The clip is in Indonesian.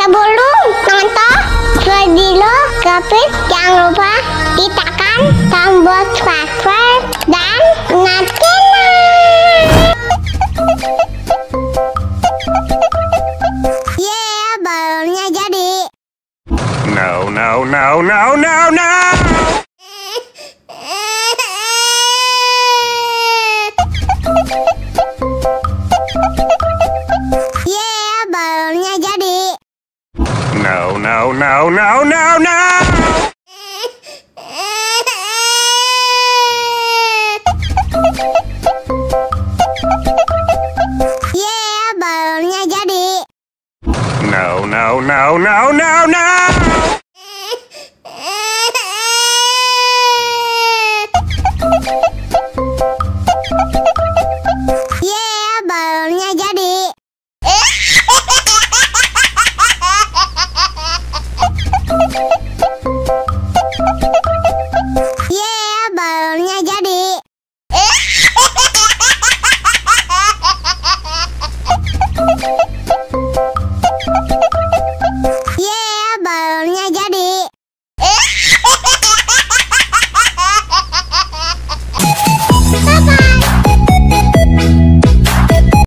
Sebelum nonton video Kepit, jangan lupa tekan tombol subscribe dan nyalakan. Yeah, balonnya jadi. No, no, no, no, no, no! Yeah, balonnya jadi. No, no, no, no, no, no! Yeah, balonnya jadi. No, no, no, no, no, no! Yeah, balonnya jadi. Yeah, balonnya